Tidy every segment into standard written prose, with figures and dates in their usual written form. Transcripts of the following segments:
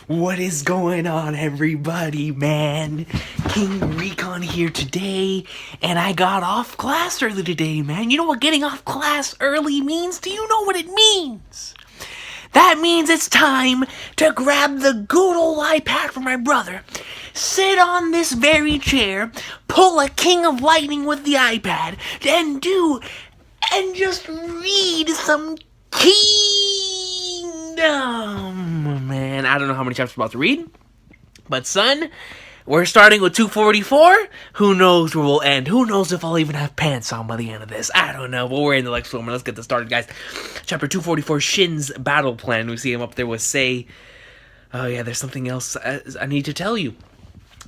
What is going on, everybody, man? King Recon here today, and I got off class early today, man. You know what getting off class early means? Do you know what it means? That means it's time to grab the good old iPad from my brother, sit on this very chair, pull a King of Lightning with the iPad, and just read some Kingdom. Man, I don't know how many chapters we're about to read, but son, we're starting with 244. Who knows where we'll end? Who knows if I'll even have pants on by the end of this? I don't know, but we're in the next one. Let's get this started, guys. Chapter 244, Shin's battle plan. We see him up there with Say. Oh yeah, there's something else I need to tell you.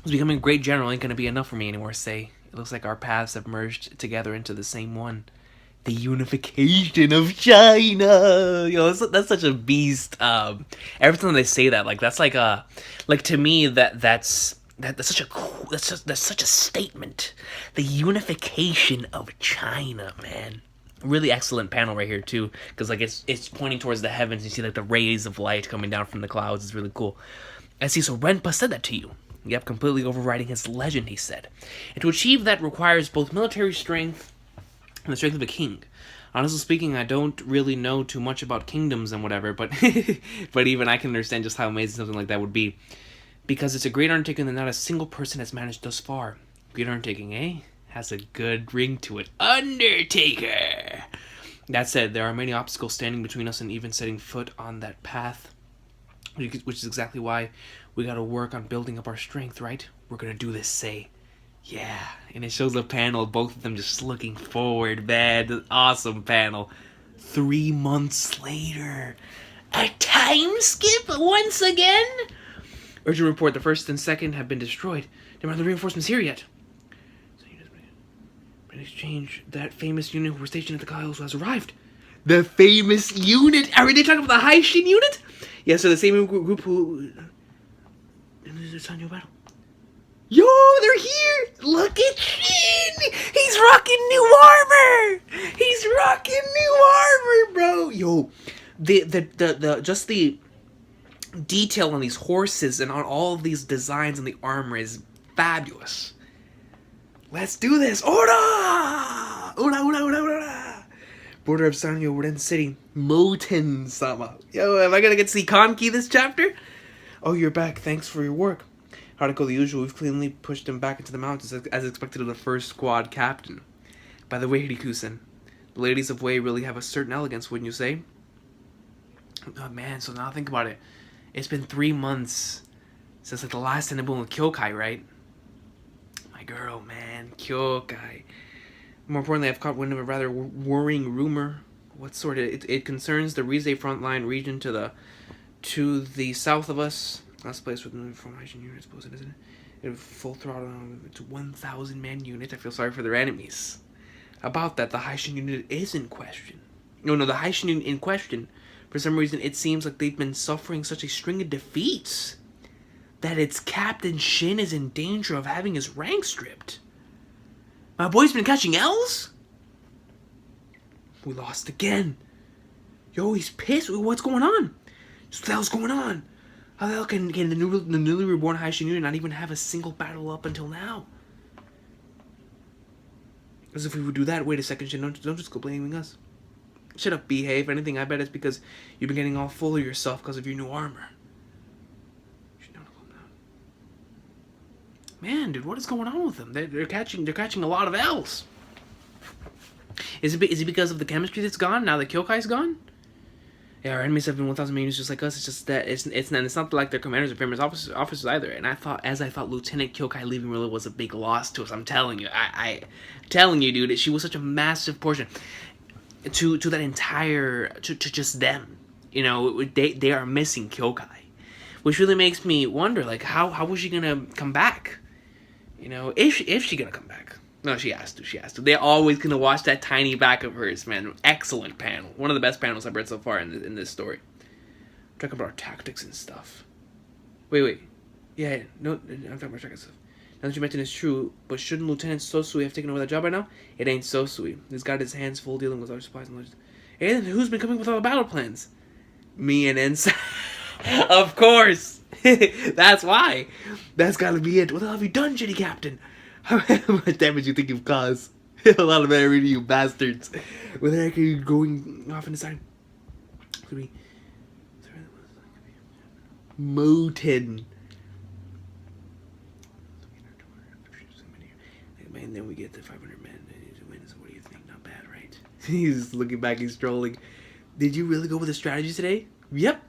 Becoming a great general ain't gonna be enough for me anymore, Say. It looks like our paths have merged together into the same one. The unification of China. Yo, that's such a beast. Every time they say that, like that's like to me that's such a statement. The unification of China, man. Really excellent panel right here too, because like it's pointing towards the heavens. You see like the rays of light coming down from the clouds. It's really cool. I see. So Renpa said that to you. Yep, completely overriding his legend. He said, and to achieve that requires both military strength and the strength of a king. Honestly speaking, I don't really know too much about kingdoms and whatever, but but even I can understand just how amazing something like that would be. Because it's a great undertaking that not a single person has managed thus far. Great undertaking, eh? Has a good ring to it. Undertaker! That said, there are many obstacles standing between us and even setting foot on that path. Which is exactly why we gotta work on building up our strength, right? We're gonna do this, Say. Yeah, and it shows a panel of both of them just looking forward, man. Awesome panel. 3 months later. A time skip once again? Urgent report, the first and second have been destroyed. There are no reinforcements here yet. So in exchange, that famous unit who were stationed at the Kyle has arrived. The famous unit? Are they talking about the Hi Shin unit? Yeah, so the same group who... It's on your battle. Yo, they're here! Look at Shin! He's rocking new armor! He's rocking new armor, bro! Yo, just the detail on these horses and on all of these designs on the armor is fabulous. Let's do this! Ora! Ora, ora, ora, ora! Border of Sanyo, Ren City. Moten-sama. Yo, am I gonna get to see Kanki this chapter? Oh, you're back. Thanks for your work. How to go the usual, we've cleanly pushed him back into the mountains as expected of the first squad captain. By the way, Hirikusen, the ladies of Wei really have a certain elegance, wouldn't you say? Oh man, so now think about it. It's been 3 months since like the last time I went with Kyokai, right? My girl, man, Kyokai. More importantly, I've caught wind of a rather worrying rumor. What sort of? It concerns the Rize frontline region to the south of us. Last place with the formation units posted, isn't it? It full throttle to 1,000 man unit. I feel sorry for their enemies. About that, the Hi Shin unit is in question. No, the Hi Shin unit in question. For some reason, it seems like they've been suffering such a string of defeats that its Captain Shin is in danger of having his rank stripped. My boy's been catching L's? We lost again. Yo, he's pissed. What's going on? What the hell's going on? How the hell can the newly reborn Hi Shin unit not even have a single battle up until now? As if we would do that. Wait a second, Shin. Don't just go blaming us. Shut up, behave. If anything, I bet it's because you've been getting all full of yourself because of your new armor. Man, dude, what is going on with them? They're catching a lot of L's. Is it because of the chemistry that's gone now that Kyokai's gone? Yeah, our enemies have been 1,000 units just like us. It's just that it's not like their commanders or famous officers either. And I thought Lieutenant Kyokai leaving really was a big loss to us. I'm telling you, I'm telling you, dude, she was such a massive portion to that entire to just them. You know, they are missing Kyokai, which really makes me wonder, like, how was she gonna come back? You know, if she gonna come back. No, she has to. They're always gonna watch that tiny back of hers, man. Excellent panel. One of the best panels I've read so far in this story. Talking about our tactics and stuff. Wait. Yeah, no, I'm talking about tactics stuff. Now that you mentioned it's true, but shouldn't Lieutenant Sosui have taken over that job by now? It ain't Sosui. He's got his hands full dealing with our supplies and logistics. And who's been coming with all the battle plans? Me and Ensign. Of course. That's why. That's gotta be it. What the hell have you done, shitty captain? How much damage you think you've caused? A lot of that reading, you bastards. Where the heck are you going off in the side? Could be Moten. And then we get to 500 men. So what do you think? Not bad, right? He's looking back, he's strolling. Did you really go with a strategy today? Yep.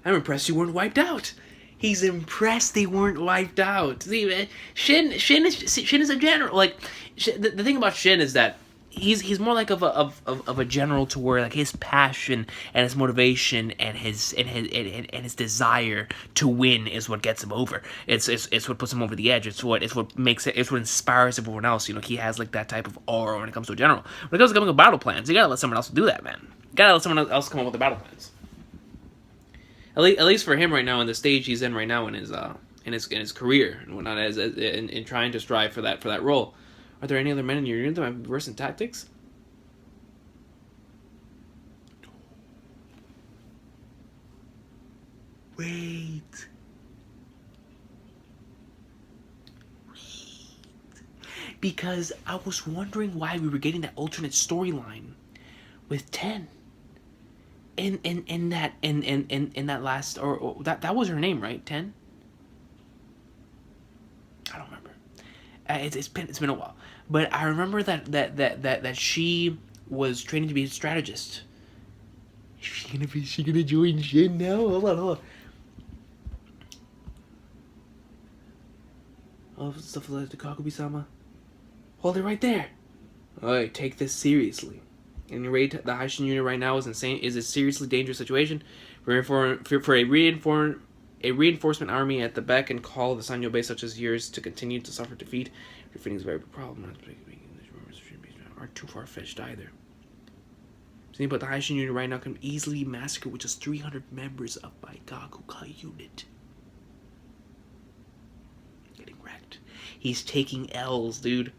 I'm impressed you weren't wiped out. He's impressed they weren't wiped out. See, man, Shin is a general. Like, the thing about Shin is that he's more like of a general to where like his passion and his motivation and his desire to win is what gets him over. It's what puts him over the edge. It's what makes it. It's what inspires everyone else. You know, he has like that type of aura when it comes to a general. When it comes to coming up with battle plans, you gotta let someone else do that, man. You gotta let someone else come up with the battle plans. At least for him right now, in the stage he's in right now in his career and whatnot, in trying to strive for that role. Are there any other men in your unit that might be worse in tactics? Wait. Because I was wondering why we were getting that alternate storyline with 10. In that last or that was her name, right? 10. I don't remember. It's been a while, but I remember that she was training to be a strategist. Is she gonna join Shin now? Hold on. Oh, stuff like the Kakubi-sama. Hold it right there. Alright, take this seriously. And your raid, the Hi Shin unit right now is insane. Is a seriously dangerous situation for a reinforcement army at the beck and call of the Sanyo base, such as yours, to continue to suffer defeat. Defeating is a very big problem. Not aren't too far fetched either. But the Hi Shin unit right now can easily be massacred with just 300 members of my Gakukai unit. Getting wrecked. He's taking L's, dude.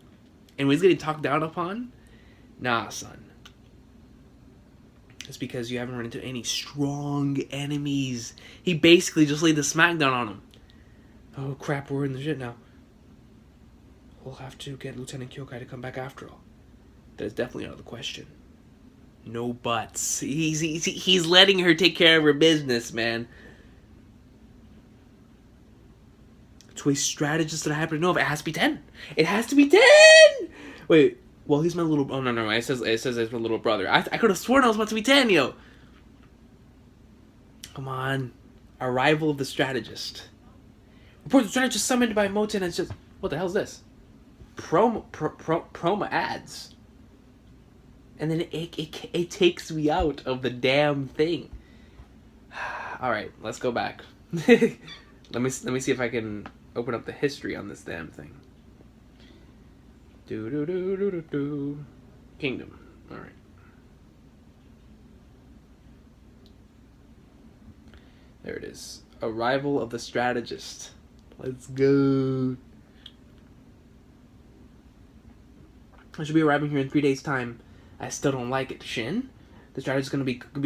And when he's getting talked down upon, nah, son. It's because you haven't run into any strong enemies. He basically just laid the smackdown on him. Oh crap, we're in the shit now. We'll have to get Lieutenant Kyokai to come back after all. That is definitely out of the question. No buts. He's letting her take care of her business, man. To a strategist that I happen to know of, it has to be 10. It has to be 10! Wait. Well, he's my little... Oh, no. It says it's my little brother. I could have sworn I was about to be 10, yo. Come on. Arrival of the strategist. Report the strategist summoned by Moten as just... What the hell is this? Promo ads. And then it takes me out of the damn thing. Alright, let's go back. Let me see if I can open up the history on this damn thing. Kingdom. Alright. There it is. Arrival of the strategist. Let's go. I should be arriving here in 3 days' time. I still don't like it. Shin? The strategist is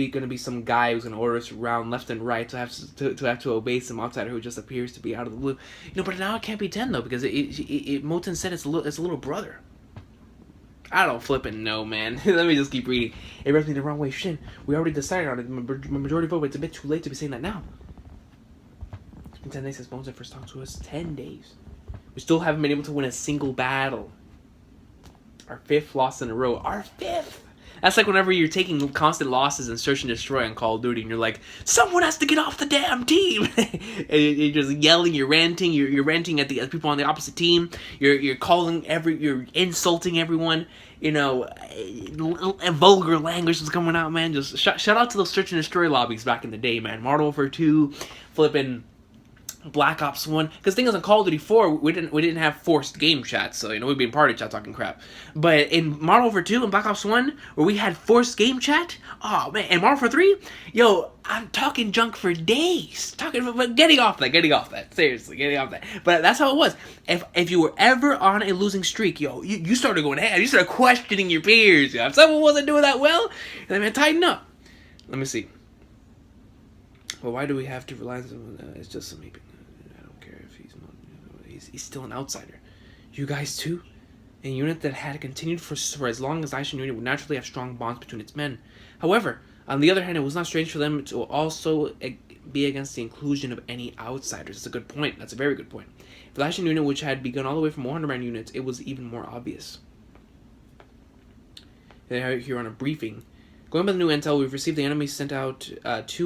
gonna be some guy who's gonna order us around left and right to have to obey some outsider who just appears to be out of the blue. You know, but now it can't be 10 though, because Moten said it's a little brother. I don't flippin' know, man. Let me just keep reading. It rubs me the wrong way. Shin, we already decided on it. Majority vote, but it's a bit too late to be saying that now. It's been 10 days since Moten first talked to us. 10 days. We still haven't been able to win a single battle. Our 5th loss in a row. Our 5th! That's like whenever you're taking constant losses in Search and Destroy on Call of Duty, and you're like, someone has to get off the damn team! And you're just yelling, you're ranting, you're ranting at the people on the opposite team, you're insulting everyone, you know, vulgar language is coming out, man. Just shout out to those Search and Destroy lobbies back in the day, man. Modern Warfare 2, flipping Black Ops 1, because the thing is, on Call of Duty 4, we didn't have forced game chat, so, you know, we'd be in party chat talking crap. But in Modern Warfare 2 and Black Ops 1, where we had forced game chat, oh, man, and Modern Warfare 3, yo, I'm talking junk for days, getting off that, seriously, getting off that. But that's how it was. If you were ever on a losing streak, yo, you started going ahead, you started questioning your peers, yo. If someone wasn't doing that well, then man, tighten up. Let me see. Well, why do we have to rely on someone? It's just some. I don't care if he's still an outsider. You guys too. A unit that had continued for as long as Hi Shin unit would naturally have strong bonds between its men. However, on the other hand, it was not strange for them to also be against the inclusion of any outsiders. That's a good point. That's a very good point. For the Hi Shin unit, which had begun all the way from 100-man units, it was even more obvious. Here on a briefing. Going by the new intel, we've received the enemy sent out 2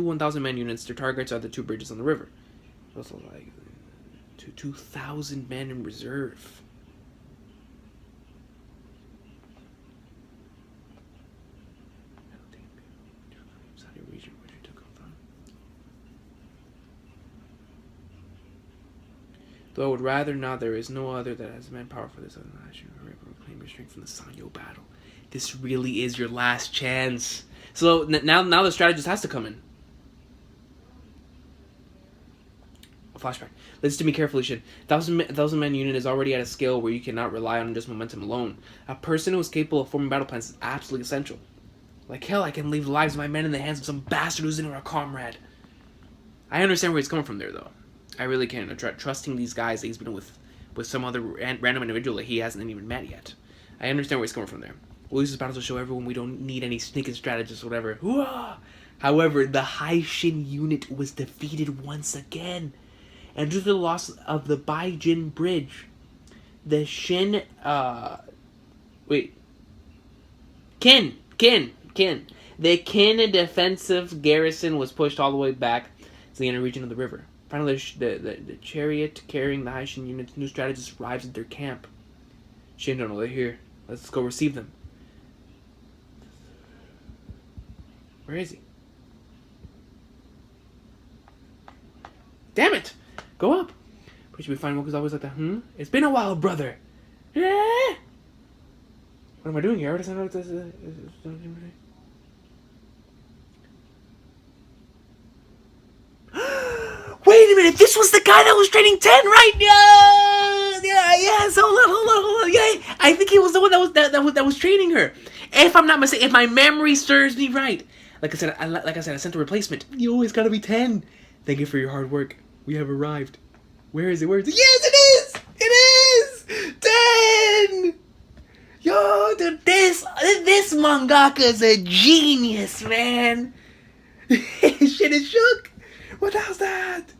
1,000-man units. Their targets are the 2 bridges on the river. Also, like 2,000 men in reserve. Though I would rather not, there is no other that has manpower for this other than I should reclaim your strength from the Sanyo battle. This really is your last chance. So now the strategist has to come in. A flashback. Listen to me carefully, Shin. 1,000-man unit is already at a scale where you cannot rely on just momentum alone. A person who is capable of forming battle plans is absolutely essential. Like hell, I can leave the lives of my men in the hands of some bastard who's in our comrade. I understand where he's coming from there, though. I really can. Trusting these guys that he's been with some other random individual that he hasn't even met yet. I understand where he's coming from there. We'll use this battle to show everyone we don't need any sneaking strategists or whatever. Hooah! However, the Hi Shin unit was defeated once again. And due to the loss of the Baijin Bridge, the Shin... The Kin defensive garrison was pushed all the way back to the inner region of the river. Finally, the chariot carrying the Hi Shin unit's new strategist arrives at their camp. Shin don't know they're here. Let's go receive them. Where is he? Damn it! Go up! But you be fine, Moku's always like that. It's been a while, brother! What am I doing here? I already sound like this. Wait a minute, this was the guy that was training 10, right? Yes, hold on. Yeah, I think he was the one that was training her. If I'm not mistaken, if my memory serves me right. Like I said, I sent a replacement. You always gotta be 10. Thank you for your hard work. We have arrived. Where is it? Yes, it is! 10! Yo, dude, this mangaka's a genius, man. Shit is shook. What the hell's that?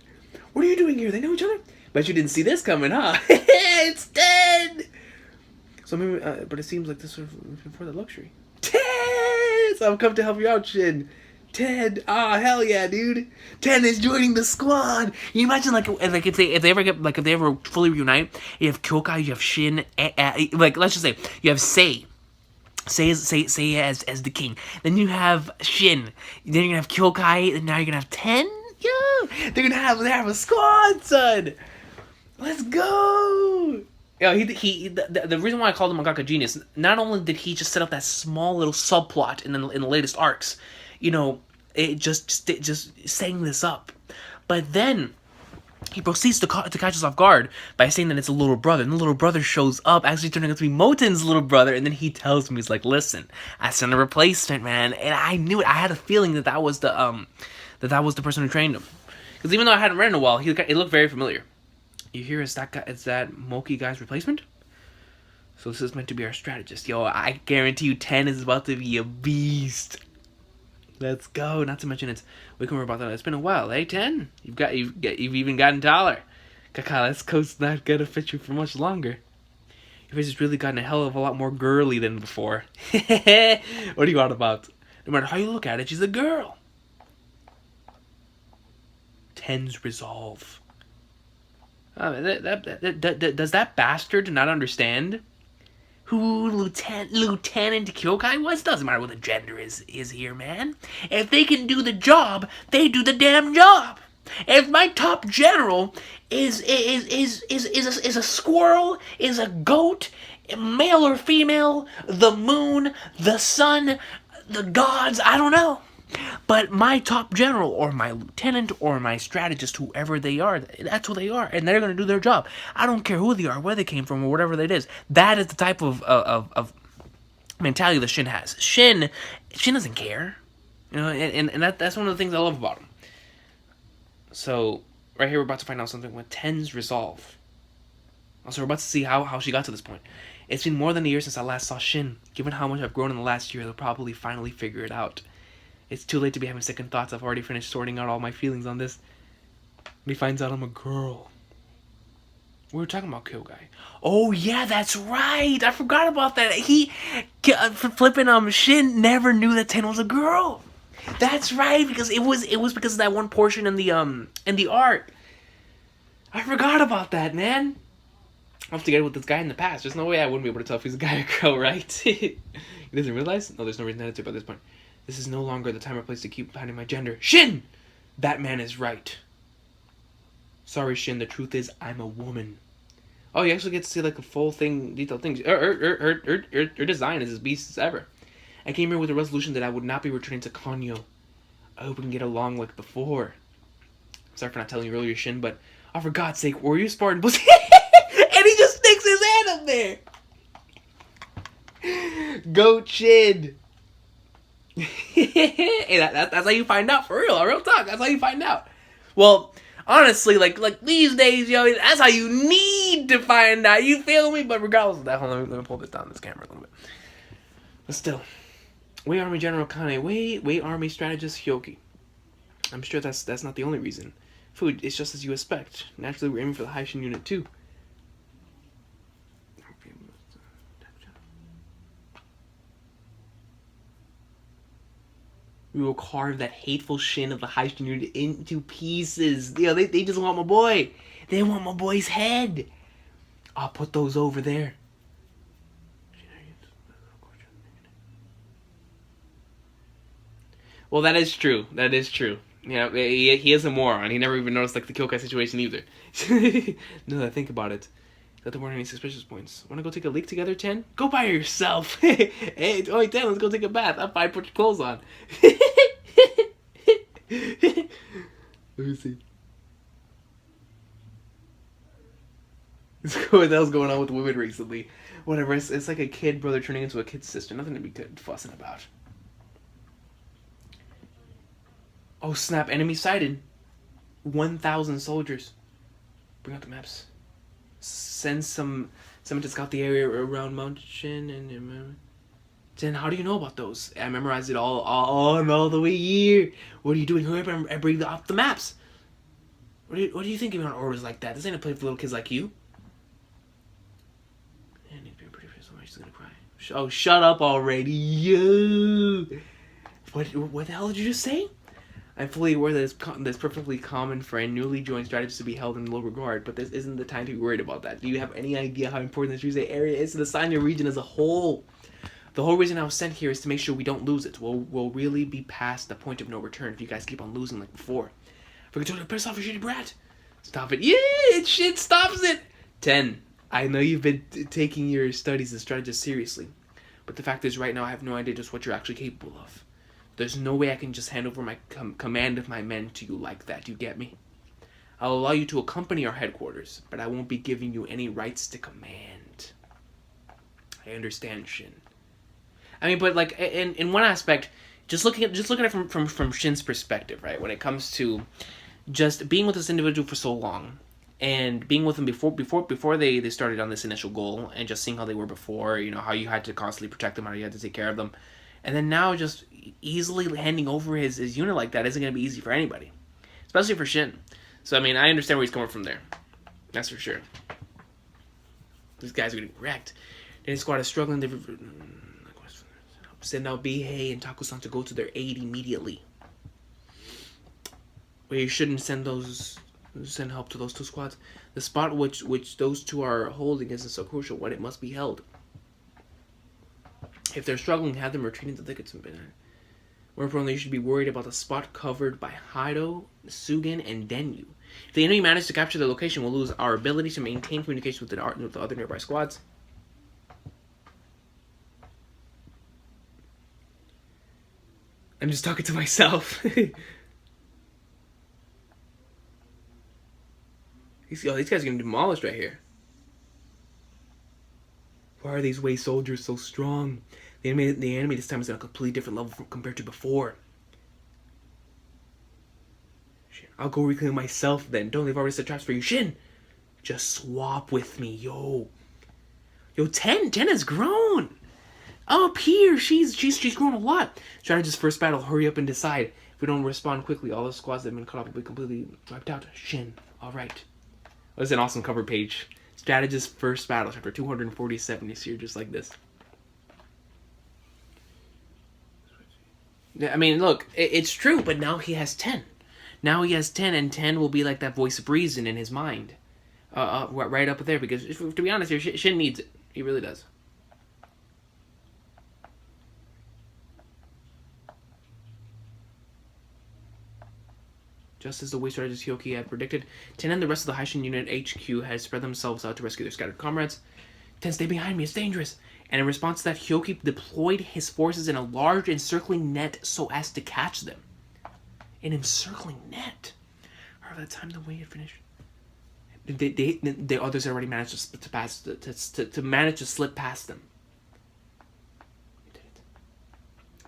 What are you doing here? They know each other? Bet you didn't see this coming, huh? It's 10! So maybe, but it seems like this was for the luxury. 10! So I've come to help you out, Shin. 10! Ah, hell yeah, dude. 10 is joining the squad. You imagine if they ever fully reunite, you have Kyokai, you have Shin, like let's just say you have Sei. Sei as the king. Then you have Shin. Then you're gonna have Kyokai, and now you're gonna have 10? Yeah, they have a squad, son. Let's go. Yeah, the reason why I called him Mangaka Genius, not only did he just set up that small little subplot in the latest arcs, you know, it just setting this up, but then he proceeds to catch us off guard by saying that it's a little brother, and the little brother shows up, actually turning out to be Moten's little brother, and then he tells me, he's like, listen, I sent a replacement, man, and I knew it. I had a feeling that was the person who trained him, because even though I hadn't read in a while, it looked very familiar. You hear, it's that Moki guy's replacement? So this is meant to be our strategist. Yo, I guarantee you 10 is about to be a beast. Let's go. Not to mention we can worry about that. It's been a while, eh, 10? You've even gotten taller. Kaka, this coat's not gonna fit you for much longer. Your face has really gotten a hell of a lot more girly than before. What are you on about? No matter how you look at it, she's a girl. 10's resolve. Does that bastard not understand who Lieutenant Kyokai was? Doesn't matter what the gender is here, man. If they can do the job, they do the damn job. If my top general is a squirrel, is a goat, male or female, the moon, the sun, the gods, I don't know. But my top general, or my lieutenant, or my strategist, whoever they are, that's who they are, and they're going to do their job. I don't care who they are, where they came from, or whatever that is. That is the type of mentality that Shin has. Shin doesn't care, you know, and that's one of the things I love about him. So, right here we're about to find out something with Ten's resolve. Also, we're about to see how she got to this point. It's been more than a year since I last saw Shin. Given how much I've grown in the last year, they'll probably finally figure it out. It's too late to be having second thoughts. I've already finished sorting out all my feelings on this. When he finds out I'm a girl. We were talking about Kill Guy. Oh yeah, that's right. I forgot about that. He flipping Shin never knew that Ten was a girl. That's right, because it was because of that one portion in the art. I forgot about that, man. I'll have to get with this guy in the past. There's no way I wouldn't be able to tell if he's a guy or girl, right? He doesn't realize? No, there's no reason to answer by this point. This is no longer the time or place to keep hiding my gender. Shin! That man is right. Sorry, Shin, the truth is, I'm a woman. Oh, you actually get to see, like, a full thing, detailed things. Her design is as beast as ever. I came here with a resolution that I would not be returning to Kanyo. I hope we can get along like before. Sorry for not telling you earlier, Shin, but, oh, for God's sake, were you Spartan? And he just sticks his hand up there. Go, Shin. Hey, that's how you find out, for real. Real talk, that's how you find out. Well, honestly, like these days, yo, that's how you need to find out. You feel me? But regardless of that, hold on, let me pull this down this camera a little bit. But still, Wei Army General Kane, Wei Army Strategist Hyoki. I'm sure that's not the only reason. Food, it's just as you expect. Naturally, we're aiming for the Hi Shin unit too. We will carve that hateful Shin of the Hi Shin unit into pieces. You know, they just want my boy. They want my boy's head. I'll put those over there. Well, that is true. That is true. Yeah, he is a moron. He never even noticed, like, the Kyokai situation either. No, I think about it. That there weren't any suspicious points. Want to go take a leak together, Ten? Go by yourself. Hey, it's only 10. Let's go take a bath. I'm fine. Put your clothes on. Let me see. What the hell's going on with women recently? Whatever. It's like a kid brother turning into a kid sister. Nothing to be fussing about. Oh snap! Enemy sighted. 1,000 soldiers. Bring out the maps. Send someone to scout the area around Mount Shin and Jen, how do you know about those? I memorized it all the way here. What are you doing? Hurry up and bring up the maps. What do you think about orders like that? This ain't a place for little kids like you. And he's being pretty so much. She's gonna cry. Oh, shut up already, you. What the hell did you just say? I'm fully aware that this perfectly common friend, newly joined strategist, to be held in low regard, but this isn't the time to be worried about that. Do you have any idea how important the Shusei area is to the Sanyo region as a whole? The whole reason I was sent here is to make sure we don't lose it. We'll really be past the point of no return if you guys keep on losing like before. If we can piss off a shitty brat. Stop it. Yeah, shit stops it. 10. I know you've been taking your studies as strategist seriously, but the fact is right now I have no idea just what you're actually capable of. There's no way I can just hand over my command of my men to you like that, you get me? I'll allow you to accompany our headquarters, but I won't be giving you any rights to command. I understand, Shin. I mean, but like in one aspect, just looking at it from Shin's perspective, right? When it comes to just being with this individual for so long, and being with them before they started on this initial goal, and just seeing how they were before, you know, how you had to constantly protect them, how you had to take care of them. And then now just easily handing over his unit like that isn't going to be easy for anybody. Especially for Shin. So, I mean, I understand where he's coming from there. That's for sure. These guys are getting wrecked. Then his squad is struggling. They've send out Bihei and Taku-san to go to their aid immediately. Well, you shouldn't send help to those two squads. The spot which those two are holding isn't so crucial when it must be held. If they're struggling, have them retreat into thickets and banner. More importantly, you should be worried about the spot covered by Haido, Sugen, and Denyu. If the enemy manages to capture the location, we'll lose our ability to maintain communication with the other nearby squads. I'm just talking to myself. These guys are getting demolished right here. Why are these Wei soldiers so strong? The enemy this time is on a completely different level compared to before. Shit, I'll go reclaim myself then. Don't they've already set traps for you. Shin, just swap with me, yo. Yo, 10 has grown. Up here, she's grown a lot. Strategist first battle, hurry up and decide. If we don't respond quickly, all the squads that have been cut off will be completely wiped out. Shin, alright. That's an awesome cover page. Strategist first battle, chapter 247. You see her just like this. I mean, look, it's true, but now he has 10. Now he has 10, and 10 will be like that voice of reason in his mind. Right up there, because, to be honest here, Shin needs it. He really does. Just as the way strategist Hyoki had predicted, Ten and the rest of the Hi Shin unit HQ had spread themselves out to rescue their scattered comrades. Ten, stay behind me, it's dangerous. And in response to that, Hyoki deployed his forces in a large encircling net so as to catch them. An encircling net? However, that time the way had finished, the others had already managed to pass, to manage to slip past them. We did it.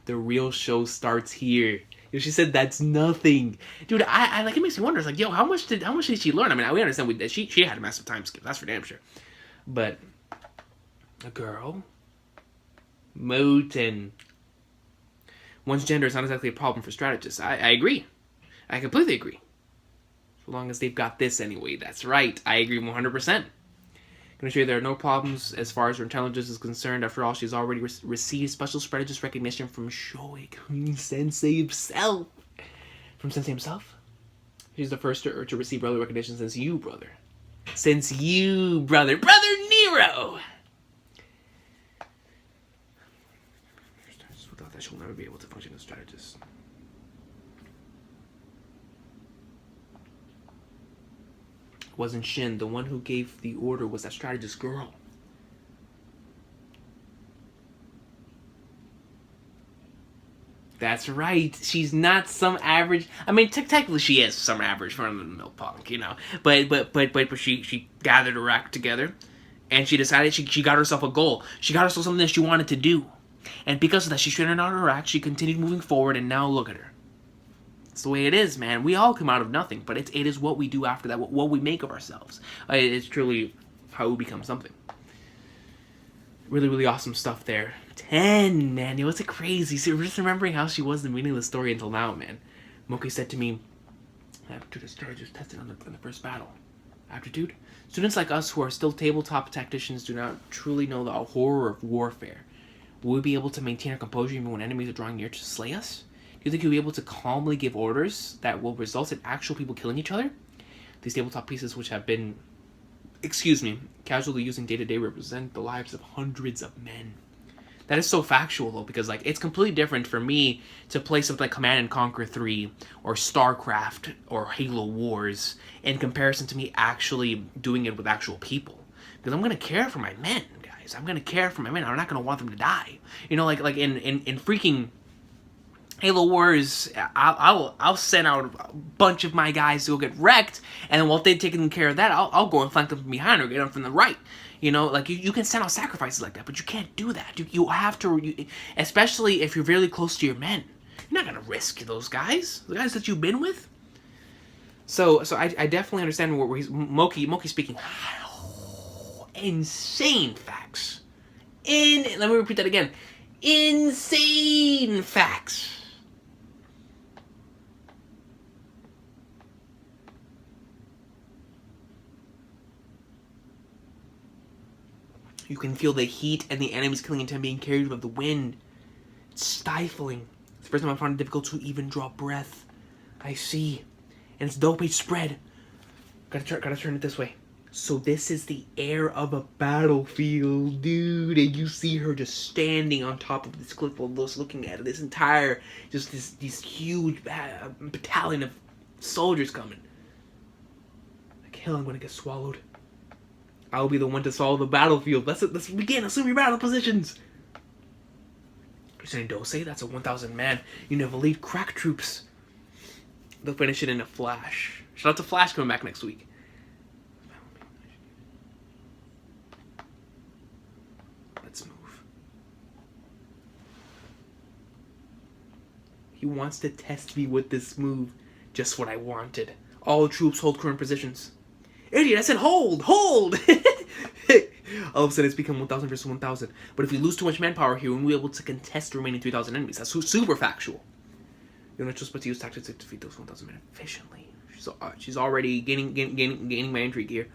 The real show starts here. She said that's nothing, dude. I like, it makes me wonder. It's like, yo, how much did she learn? I mean, we understand that she had a massive time skip. That's for damn sure. But a girl, Moten. One's gender is not exactly a problem for strategists. I agree. I completely agree. So long as they've got this anyway. That's right. I agree 100%. Can assure you there are no problems as far as her intelligence is concerned. After all, she's already received special strategist recognition from Shoei Sensei himself. From Sensei himself? She's the first to receive early recognition since you, brother. Since you, brother. Brother Nero! Without that, she'll never be able to function as a strategist. Wasn't Shin. The one who gave the order was that strategist girl. That's right. She's not some average. I mean, technically she is some average run-of-the-mill punk, you know. But she gathered her act together, and she decided she got herself a goal. She got herself something that she wanted to do, and because of that, she straightened out her act. She continued moving forward, and now look at her. It's the way it is, man. We all come out of nothing, but it is what we do after that, what we make of ourselves. It's truly how we become something. Really, really awesome stuff there. 10, man. It was crazy. So just remembering how she was in the beginning of the story until now, man. Moki said to me, aptitude is strategist tested in the first battle. Aptitude? Students like us who are still tabletop tacticians do not truly know the horror of warfare. Will we be able to maintain our composure even when enemies are drawing near to slay us? Do you think you'll be able to calmly give orders that will result in actual people killing each other? These tabletop pieces, which have been, casually using day-to-day, represent the lives of hundreds of men. That is so factual, though, because, like, it's completely different for me to play something like Command & Conquer 3 or StarCraft or Halo Wars in comparison to me actually doing it with actual people. Because I'm going to care for my men, guys. I'm going to care for my men. I'm not going to want them to die. You know, like in freaking Halo Wars, I'll send out a bunch of my guys to go get wrecked, and then while they're taking care of that, I'll go and flank them from behind or get them from the right. You know, like, you can send out sacrifices like that, but you can't do that. You have to, especially if you're really close to your men. You're not going to risk those guys, the guys that you've been with. So I definitely understand where he's, Moki speaking. Insane facts. Let me repeat that again. Insane facts. You can feel the heat and the enemies killing into him being carried with the wind. It's stifling. It's the first time I found it difficult to even draw breath. I see. And it's double page spread. Gotta turn it this way. So this is the air of a battlefield, dude. And you see her just standing on top of this cliff wall, just looking at it. This entire, just this huge battalion of soldiers coming. Like hell, I'm gonna get swallowed. I'll be the one to solve the battlefield. Let's begin. Assume your battle positions. Presenting Dosei, that's a 1,000 man unit of elite crack troops. They'll finish it in a flash. Shout out to Flash coming back next week. Let's move. He wants to test me with this move. Just what I wanted. All troops hold current positions. Idiot, I said hold! Hold! All of a sudden it's become 1,000 versus 1,000. But if we lose too much manpower here, we won't be able to contest the remaining 3,000 enemies. That's super factual. You're not just supposed to use tactics to defeat those 1,000 men efficiently. She's already gaining my intrigue here.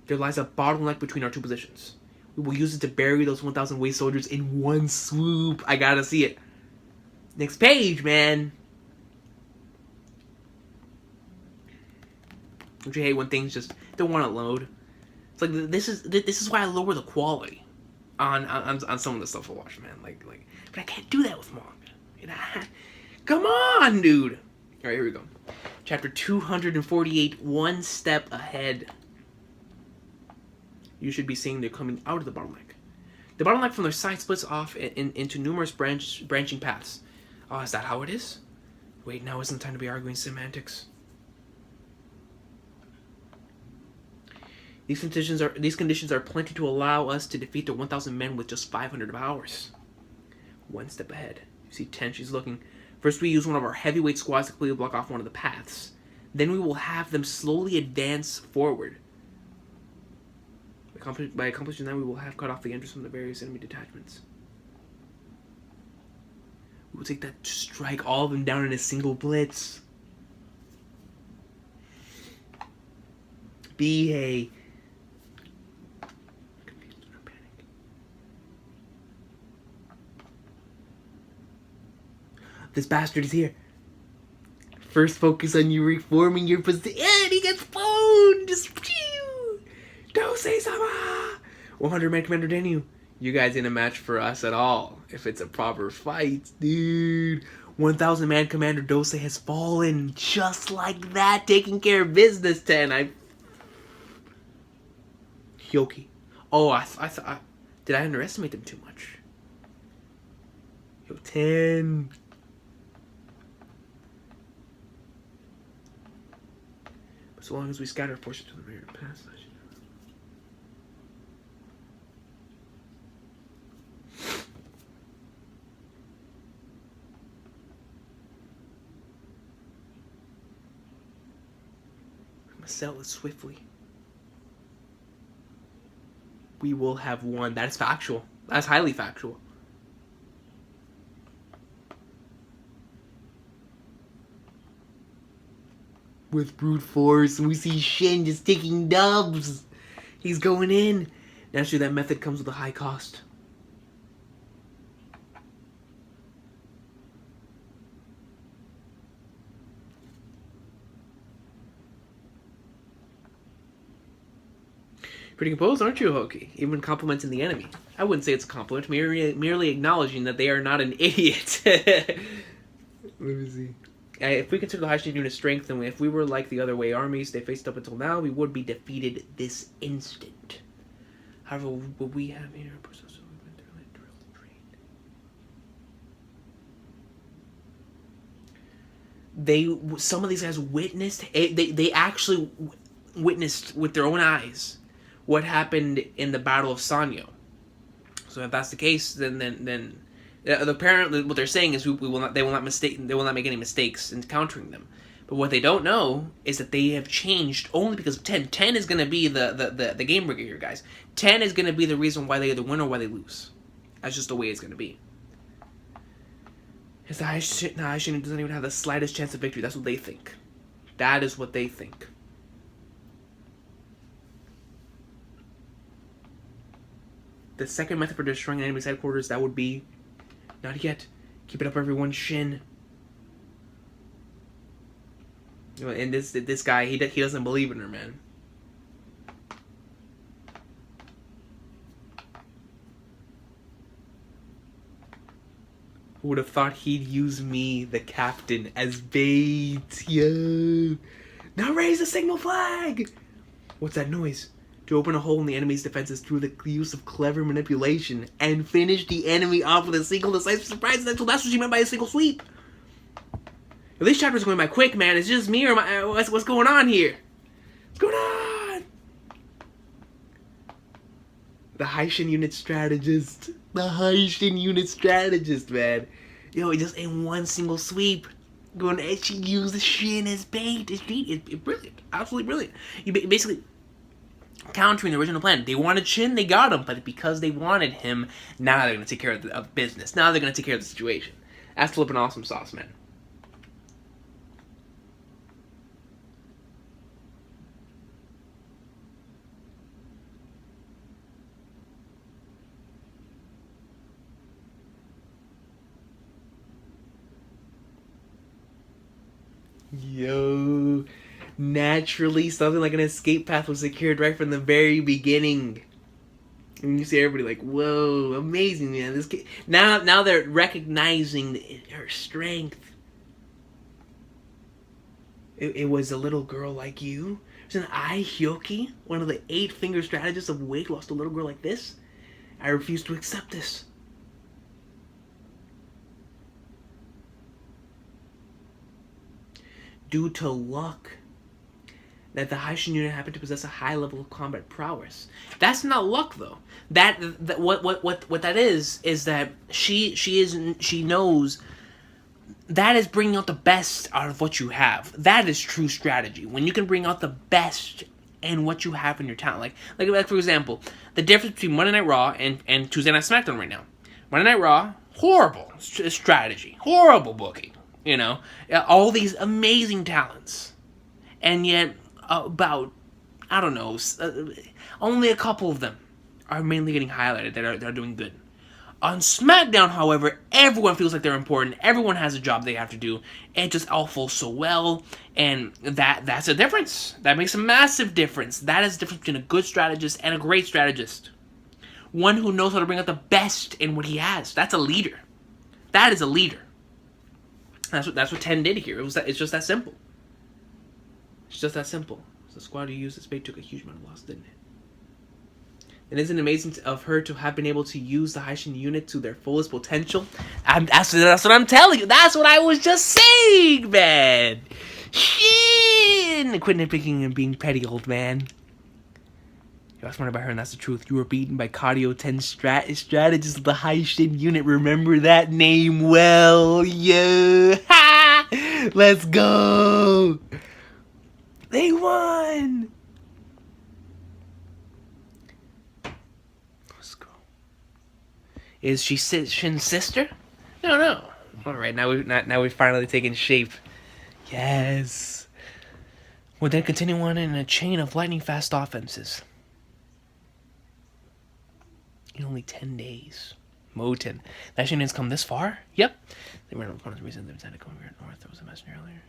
There lies a bottleneck between our two positions. We will use it to bury those 1,000 waste soldiers in one swoop. I gotta see it. Next page, man. Don't you hate when things just don't want to load? It's like this is why I lower the quality on some of the stuff I watch, man. Like, but I can't do that with manga. You know? Come on, dude. All right, here we go. Chapter 248. One step ahead. You should be seeing they're coming out of the bottleneck. The bottleneck from their side splits off into numerous branching paths. Oh, is that how it is? Wait, now isn't the time to be arguing semantics. These conditions are plenty to allow us to defeat the 1,000 men with just 500 of ours. One step ahead. You see Ten, she's looking. First we use one of our heavyweight squads to completely block off one of the paths. Then we will have them slowly advance forward. By accomplishing that, we will have cut off the entrance from the various enemy detachments. We will take that to strike all of them down in a single blitz. Behave. This bastard is here. First focus on you reforming your position. And he gets phoned! Just phew! Don't say sama! 100 man Commander Denu. You guys ain't a match for us at all. If it's a proper fight, dude. 1,000 man Commander Dose has fallen. Just like that. Taking care of business, Ten. Hyoki. Oh, I thought... Did I underestimate them too much? Yo, Ten... So long as we scatter forces to the rear passage. We must settle it swiftly. We will have won. That is factual. That's highly factual. With brute force, and we see Shin just taking dubs. He's going in. Naturally, that method comes with a high cost. Pretty composed, aren't you, Hoki? Even complimenting the enemy. I wouldn't say it's a compliment, merely acknowledging that they are not an idiot. Let me see. If we consider the Hi Shin unit's strength, and if we were like the other way armies they faced up until now, we would be defeated this instant. However, what we have here... Some of these guys witnessed... They actually witnessed with their own eyes what happened in the Battle of Sanyo. So if that's the case, then apparently what they're saying is they will not make any mistakes in countering them. But what they don't know is that they have changed only because of 10. 10 is going to be the game breaker here, guys. 10 is going to be the reason why they either win or why they lose. That's just the way it's going to be. Because the Hi Shin doesn't even have the slightest chance of victory. That's what they think. That is what they think. The second method for destroying an enemy's headquarters, that would be... Not yet. Keep it up, everyone. Shin. And this guy, he doesn't believe in her, man. Who would have thought he'd use me, the captain, as bait? Yo. Now raise the signal flag! What's that noise? To open a hole in the enemy's defenses through the use of clever manipulation and finish the enemy off with a single decisive surprise. That's what she meant by a single sweep. Well, this chapter's going by quick, man. It's just me or what's going on here? What's going on? The Hi Shin unit strategist. The Hi Shin unit strategist, man. Yo, just in one single sweep. Going, and she used the Shin as bait. It's brilliant, absolutely brilliant. You basically countering the original plan. They wanted Shin, they got him, but because they wanted him, now they're gonna take care of business. Now they're gonna take care of the situation. That's flipping awesome sauce, man. Yo, naturally, something like an escape path was secured right from the very beginning. And you see everybody like, whoa, amazing, man. This kid. Now they're recognizing her strength. It was a little girl like you. It was an Hyoki, one of the 8-finger strategists of Wake, lost a little girl like this. I refuse to accept this. Due to luck, that the Hi Shin unit happened to possess a high level of combat prowess. That's not luck, though. That what that is that she knows that is bringing out the best out of what you have. That is true strategy. When you can bring out the best in what you have in your talent. Like for example, the difference between Monday Night Raw and Tuesday Night SmackDown right now. Monday Night Raw, horrible strategy, horrible booking. You know, all these amazing talents, and yet about, I don't know, only a couple of them are mainly getting highlighted that are doing good. On SmackDown, however, everyone feels like they're important. Everyone has a job they have to do. It just all flows so well, and that's a difference. That makes a massive difference. That is the difference between a good strategist and a great strategist. One who knows how to bring out the best in what he has. That's a leader. That is a leader. That's what 10 did here. It's just that simple. It's just that simple. The squad who used this bait took a huge amount of loss, didn't it? And isn't it amazing of her to have been able to use the Hi Shin unit to their fullest potential? That's what I'm telling you. That's what I was just saying, man. Shin! Quit nitpicking and being petty, old man. You're smart about her, and that's the truth. You were beaten by Cardio 10 strategist of the Hi Shin unit. Remember that name well, yeah. Ha! Let's go. They won. Let's go. Is she Shin's sister? No. All right, now we've finally taken shape. Yes. We'll then continue on in a chain of lightning fast offenses. In only 10 days. Moten. That Shin didn't come this far? Yep. They were one of the reasons they decided to come here north. There was a messenger earlier.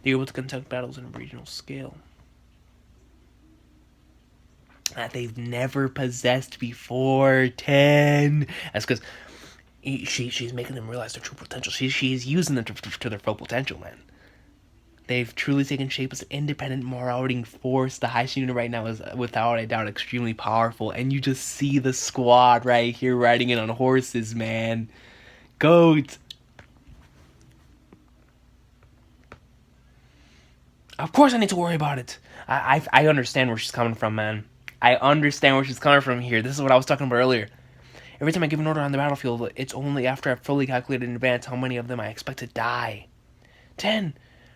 They were able to conduct battles on a regional scale that they've never possessed before. 10. That's because she's making them realize their true potential. She's using them to their full potential, man. They've truly taken shape as an independent marauding force. The Hi Shin unit right now is, without a doubt, extremely powerful. And you just see the squad right here riding in on horses, man. Goat. Of course I need to worry about it. I understand where she's coming from, man. I understand where she's coming from here. This is what I was talking about earlier. Every time I give an order on the battlefield, it's only after I've fully calculated in advance how many of them I expect to die. 10.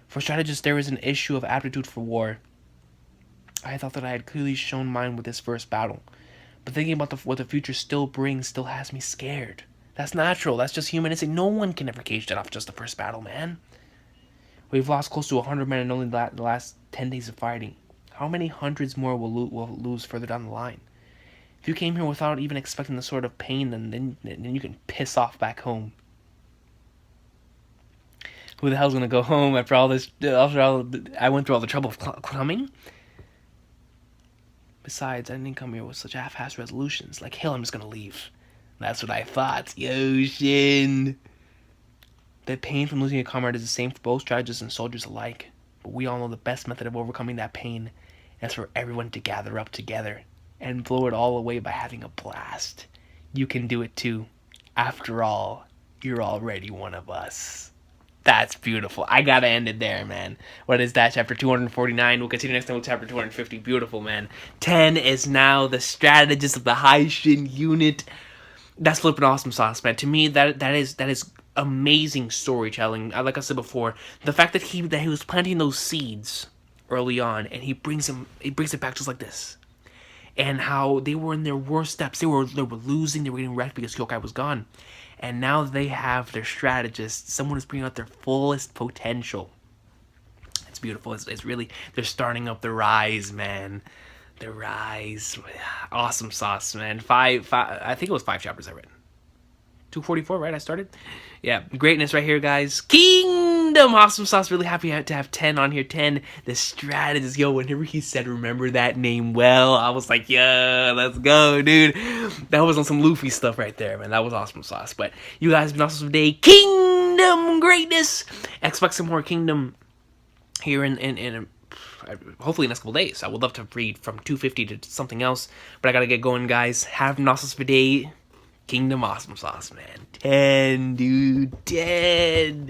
For strategists, there is an issue of aptitude for war. I thought that I had clearly shown mine with this first battle. But thinking about what the future still brings still has me scared. That's natural. That's just human instinct. No one can ever cage that off just the first battle, man. We've lost close to 100 men in only the last 10 days of fighting. How many hundreds more will lose further down the line? If you came here without even expecting the sort of pain, then you can piss off back home. Who the hell's gonna go home after all this? I went through all the trouble of coming. Besides, I didn't come here with such half-assed resolutions. Like, hell, I'm just gonna leave. That's what I thought. Yo, Shin. The pain from losing a comrade is the same for both strategists and soldiers alike. But we all know the best method of overcoming that pain is for everyone to gather up together and blow it all away by having a blast. You can do it too. After all, you're already one of us. That's beautiful. I gotta end it there, man. What is that? Chapter 249. We'll continue next time with chapter 250. Beautiful, man. 10 is now the strategist of the Hi Shin unit. That's flipping awesome sauce, man. To me, that is amazing storytelling. Like I said before, the fact that he was planting those seeds early on, and he brings it back just like this, and how they were in their worst steps. They were losing. They were getting wrecked because Kyokai was gone. And now they have their strategist, someone who's bringing out their fullest potential. It's beautiful. It's really, they're starting up the rise, man. The rise. Awesome sauce, man. I think it was 5 chapters I read. 244, right? I started? Yeah, greatness right here, guys. Kingdom! Awesome sauce. Really happy to have 10 on here. 10, the strategist. Yo, whenever he said, remember that name well, I was like, yeah, let's go, dude. That was on some Luffy stuff right there, man. That was awesome sauce. But you guys have been awesome today. Kingdom greatness! Expect some more Kingdom here in hopefully in the next couple days. I would love to read from 250 to something else, but I gotta get going, guys. Have an awesome day. Kingdom awesome sauce, man. 10, dude. 10.